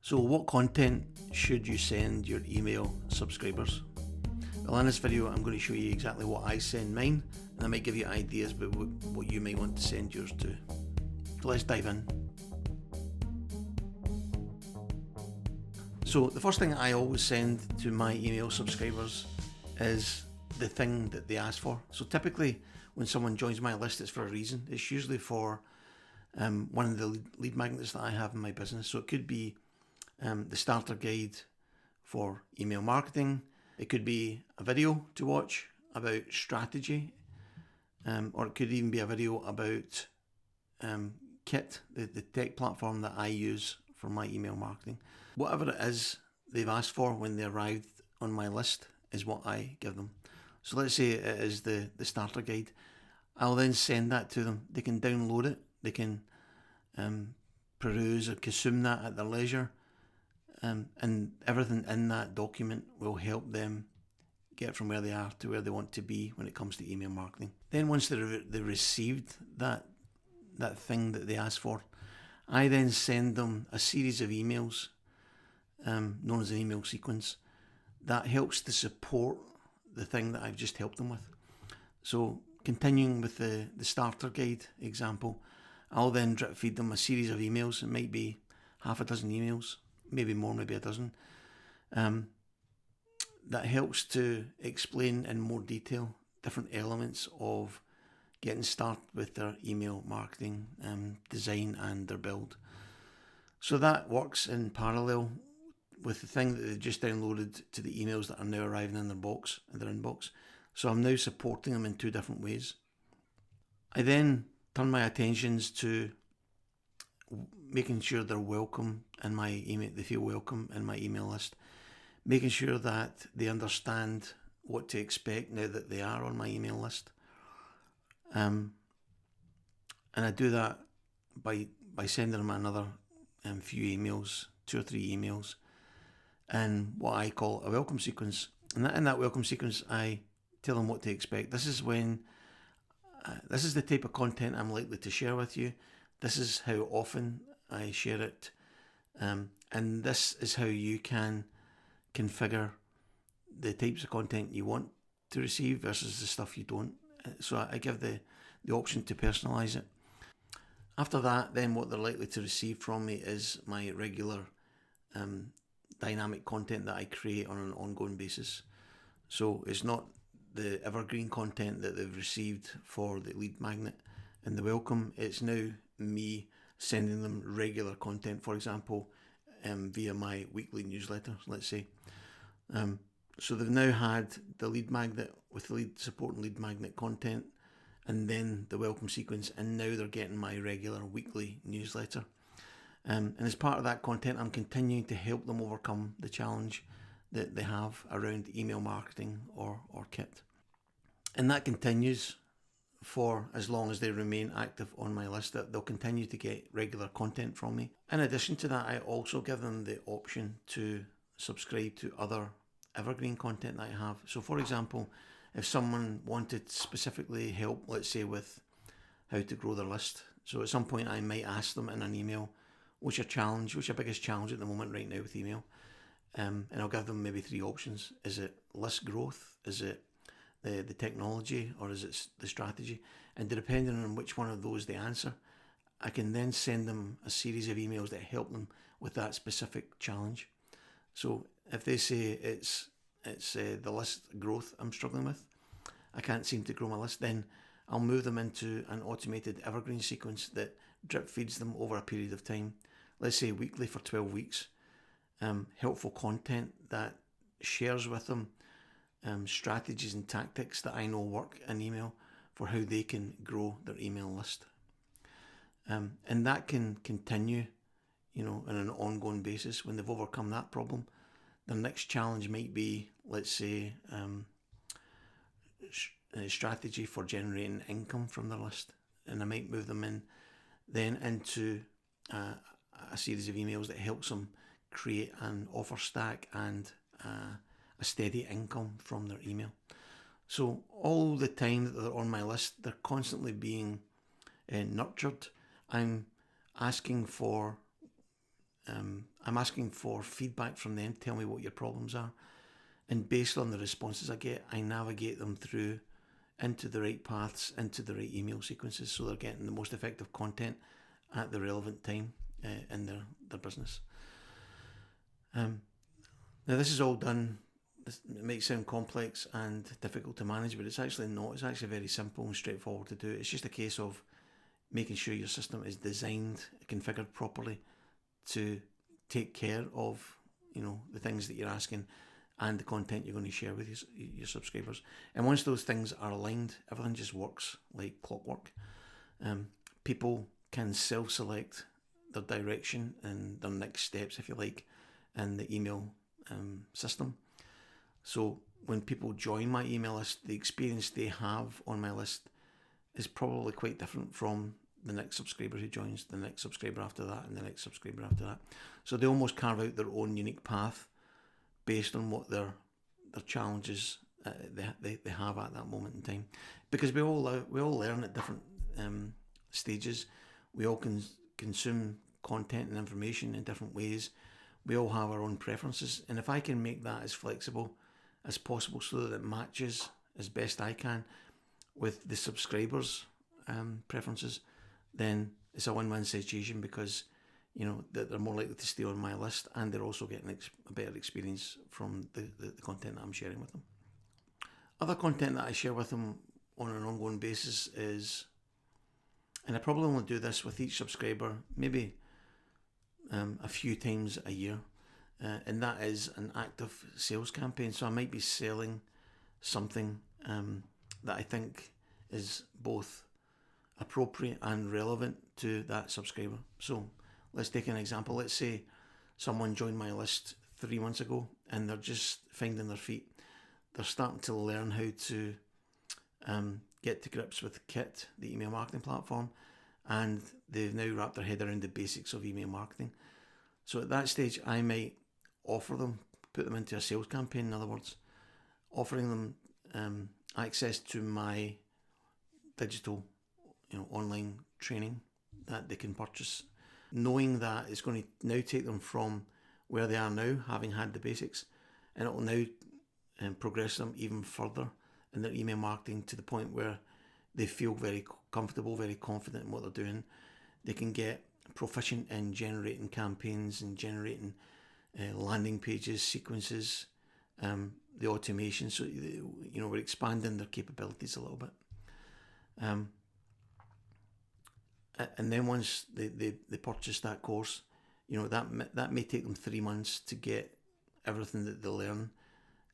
So what content should you send your email subscribers? Well, in this video I'm going to show you exactly what I send mine, and I might give you ideas about what you might want to send yours to. So let's dive in. So the first thing I always send to my email subscribers is the thing that they ask for. So typically when someone joins my list, it's for a reason. It's usually for one of the lead magnets that I have in my business. So it could be the starter guide for email marketing. It could be a video to watch about strategy, or it could even be a video about Kit, the tech platform that I use for my email marketing. Whatever it is they've asked for when they arrived on my list is what I give them. So let's say it is the starter guide. I'll then send that to them. They can download it. They can peruse or consume that at their leisure. And everything in that document will help them get from where they are to where they want to be when it comes to email marketing. Then once they received that thing that they asked for, I then send them a series of emails known as an email sequence that helps to support the thing that I've just helped them with. So continuing with the starter guide example, I'll then drip feed them a series of emails. It might be half a dozen emails, maybe more, maybe a dozen. That helps to explain in more detail different elements of getting started with their email marketing design and their build. So that works in parallel with the thing that they just downloaded to the emails that are now arriving in their inbox. So I'm now supporting them in two different ways. I then turn my attentions to making sure they're welcome in my email, they feel welcome in my email list, making sure that they understand what to expect now that they are on my email list. And I do that by sending them another few emails, 2 or 3 emails, and what I call a welcome sequence. And in that welcome sequence, I tell them what to expect. This is the type of content I'm likely to share with you. This is how often I share it. And this is how you can configure the types of content you want to receive versus the stuff you don't. So I give the option to personalize it. After that, then what they're likely to receive from me is my regular dynamic content that I create on an ongoing basis. So it's not the evergreen content that they've received for the lead magnet and the welcome. It's now me sending them regular content, for example, via my weekly newsletter, let's say. So they've now had the lead magnet with the lead support and lead magnet content, and then the welcome sequence, and now they're getting my regular weekly newsletter. And as part of that content, I'm continuing to help them overcome the challenge that they have around email marketing or Kit. And that continues for as long as they remain active on my list. That they'll continue to get regular content from me. In addition to that, I also give them the option to subscribe to other evergreen content that I have. So for example, if someone wanted specifically help, let's say with how to grow their list, so at some point I might ask them in an email, what's your biggest challenge at the moment right now with email? And I'll give them maybe 3 options. Is it list growth? Is it the technology? Or is it the strategy? And depending on which one of those they answer, I can then send them a series of emails that help them with that specific challenge. So if they say it's the list growth I'm struggling with, I can't seem to grow my list, then I'll move them into an automated evergreen sequence that drip feeds them over a period of time, let's say weekly for 12 weeks, helpful content that shares with them strategies and tactics that I know work in email for how they can grow their email list. And that can continue, on an ongoing basis. When they've overcome that problem, the next challenge might be, let's say, a strategy for generating income from their list, and I might move them into a series of emails that helps them create an offer stack and a steady income from their email. So all the time that they're on my list, they're constantly being nurtured. I'm asking for I'm asking for feedback from them. Tell me what your problems are. And based on the responses I get, I navigate them through into the right paths, into the right email sequences, so they're getting the most effective content at the relevant time in their business. Now this is all done, it might sound complex and difficult to manage, but it's actually not. It's actually very simple and straightforward to do. It's just a case of making sure your system is designed, configured properly to take care of, the things that you're asking and the content you're going to share with your subscribers. And once those things are aligned, everything just works like clockwork. People can self-select their direction and their next steps, if you like, in the email system. So when people join my email list, the experience they have on my list is probably quite different from the next subscriber who joins, the next subscriber after that, and the next subscriber after that. So they almost carve out their own unique path based on what their challenges they have at that moment in time. Because we all learn at different stages. We all consume content and information in different ways. We all have our own preferences, and if I can make that as flexible as possible so that it matches as best I can with the subscribers' preferences, then it's a win-win situation, because they're more likely to stay on my list, and they're also getting a better experience from the content that I'm sharing with them. Other content that I share with them on an ongoing basis is, and I probably only do this with each subscriber maybe a few times a year, and that is an active sales campaign. So I might be selling something that I think is both appropriate and relevant to that subscriber. So let's take an example. Let's say someone joined my list 3 months ago and they're just finding their feet. They're starting to learn how to get to grips with Kit, the email marketing platform, and they've now wrapped their head around the basics of email marketing. So at that stage, I might offer them, put them into a sales campaign, in other words, offering them access to my digital online training that they can purchase, knowing that it's going to now take them from where they are now, having had the basics, and it will now progress them even further in their email marketing to the point where they feel very comfortable, very confident in what they're doing. They can get proficient in generating campaigns and generating landing pages, sequences, the automation. So we're expanding their capabilities a little bit. And then once they purchase that course, that may take them 3 months to get everything that they learn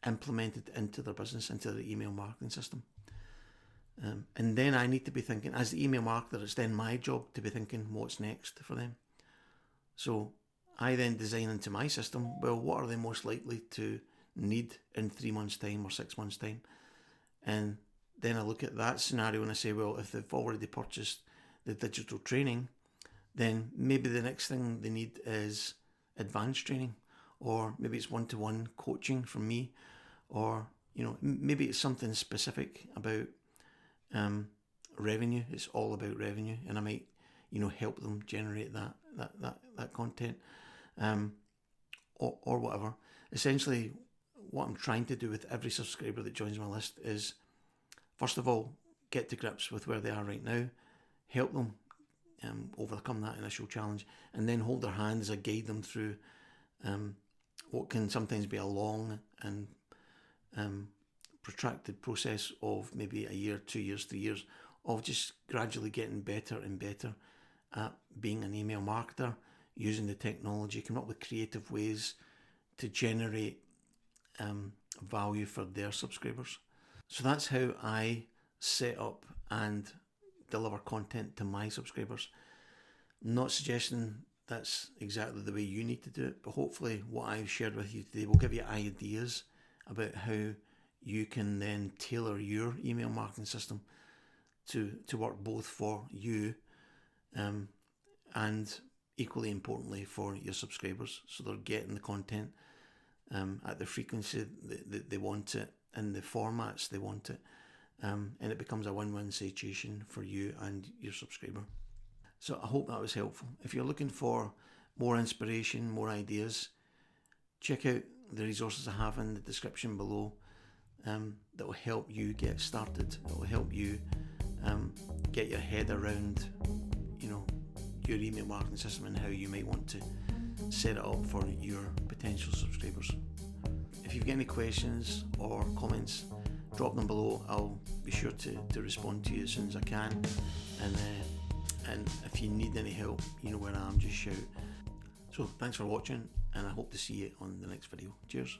implemented into their business, into their email marketing system. And then I need to be thinking, as the email marketer, it's then my job to be thinking what's next for them. So I then design into my system, well, what are they most likely to need in 3 months' time or 6 months' time? And then I look at that scenario and I say, well, if they've already purchased the digital training, then maybe the next thing they need is advanced training, or maybe it's one-to-one coaching from me, or maybe it's something specific about revenue. It's all about revenue, and I might help them generate that content, or whatever. Essentially, what I'm trying to do with every subscriber that joins my list is, first of all, get to grips with where they are right now, help them overcome that initial challenge, and then hold their hand as I guide them through what can sometimes be a long and protracted process of maybe a year, 2 years, 3 years of just gradually getting better and better at being an email marketer, using the technology, coming up with creative ways to generate value for their subscribers. So that's how I set up and deliver content to my subscribers. Not suggesting that's exactly the way you need to do it, but hopefully what I've shared with you today will give you ideas about how you can then tailor your email marketing system to work both for you and equally importantly for your subscribers, so they're getting the content at the frequency that they want it, in the formats they want it, and it becomes a win-win situation for you and your subscriber. So I hope that was helpful. If you're looking for more inspiration, more ideas, check out the resources I have in the description below that will help you get started. That will help you get your head around, your email marketing system and how you might want to set it up for your potential subscribers. If you've got any questions or comments, drop them below. I'll be sure to respond to you as soon as I can. And if you need any help, you know where I am, just shout. So thanks for watching, and I hope to see you on the next video. Cheers.